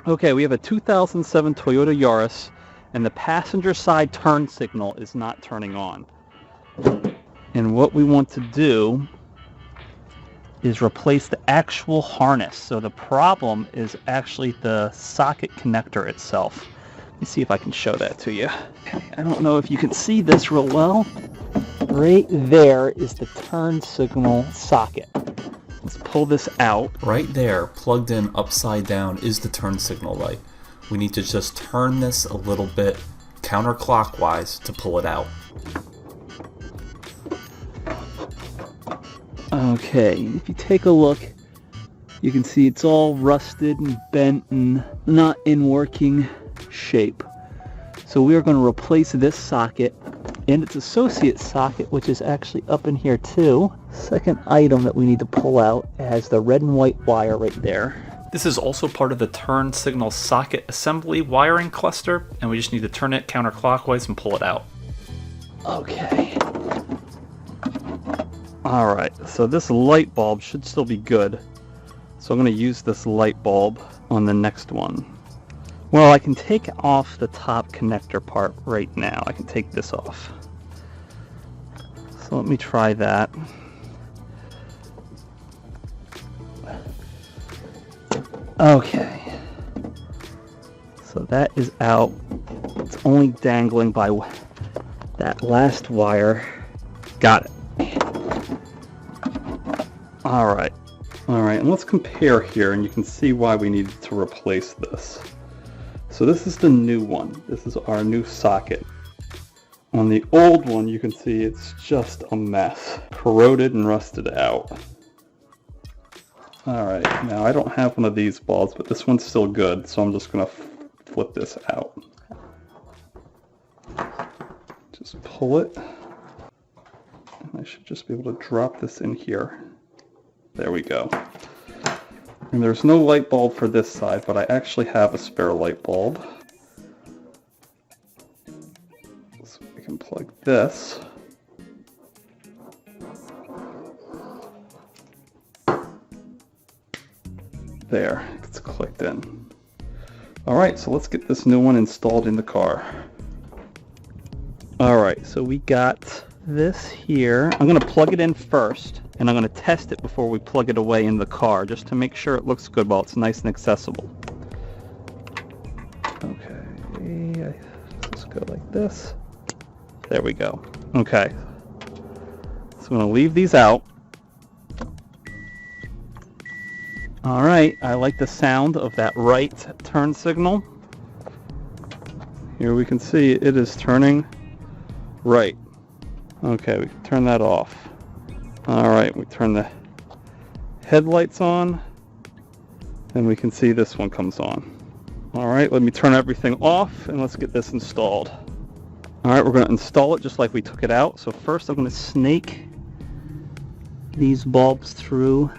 Okay, we have a 2007 Toyota Yaris, and the passenger side turn signal is not turning on. And what we want to do is replace the actual harness. So the problem is actually the socket connector itself. Let me see if I can show that to you. I don't know if you can see this real well. Right there is the turn signal socket. Let's pull this out. Right there, plugged in upside down, is the turn signal light. We need to just turn this a little bit counterclockwise to pull it out. Okay, if you take a look, you can see it's all rusted and bent and not in working shape. So we are going to replace this socket and its associate socket, which is actually up in here too. Second item that we need to pull out has the red and white wire right there. This is also part of the turn signal socket assembly wiring cluster, and we just need to turn it counterclockwise and pull it out. Okay. Alright, so this light bulb should still be good. So I'm going to use this light bulb on the next one. Well, I can take off the top connector part right now. I can take this off. So let me try that. Okay. So that is out. It's only dangling by that last wire. Got it. Alright. Alright, and let's compare here, and you can see why we needed to replace this. So this is the new one. This is our new socket. On the old one, you can see it's just a mess. Corroded and rusted out. Alright, now I don't have one of these bulbs, but this one's still good, so I'm just going to flip this out. Just pull it. And I should just be able to drop this in here. There we go. And there's no light bulb for this side, but I actually have a spare light bulb. So we can plug this. There, it's clicked in. Alright, so let's get this new one installed in the car. Alright, so we got this here. I'm going to plug it in first, and I'm going to test it before we plug it away in the car, just to make sure it looks good while it's nice and accessible. Okay, let's go like this. There we go. Okay, so I'm going to leave these out. Alright, I like the sound of that right turn signal. Here we can see it is turning right. Okay, we can turn that off. Alright, we turn the headlights on, and we can see this one comes on. Alright, let me turn everything off, and let's get this installed. Alright, we're going to install it just like we took it out. So first I'm going to snake these bulbs through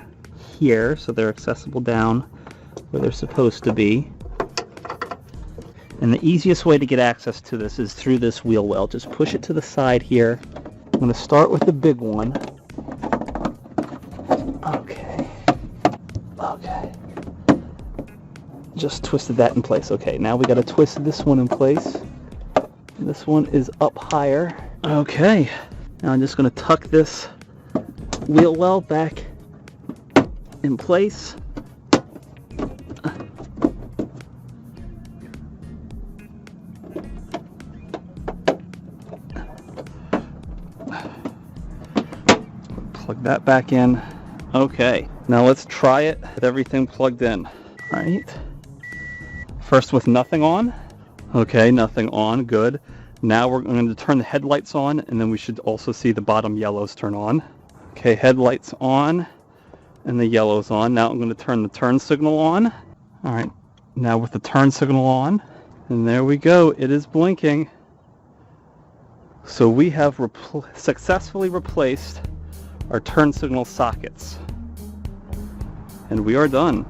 here so they're accessible down where they're supposed to be. And the easiest way to get access to this is through this wheel well. Just push it to the side here. I'm going to start with the big one. Okay. Okay. Just twisted that in place. Okay, now we got to twist this one in place. This one is up higher. Okay. Now I'm just going to tuck this wheel well back in place. Plug that back in. Okay, now let's try it with everything plugged in. All right. First with nothing on. Okay, nothing on. Good. Now we're going to turn the headlights on, and then we should also see the bottom yellows turn on. Okay, headlights on, and the yellow's on. Now I'm going to turn the turn signal on. All right, now with the turn signal on, and there we go. It is blinking. So we have successfully replaced our turn signal sockets, and we are done.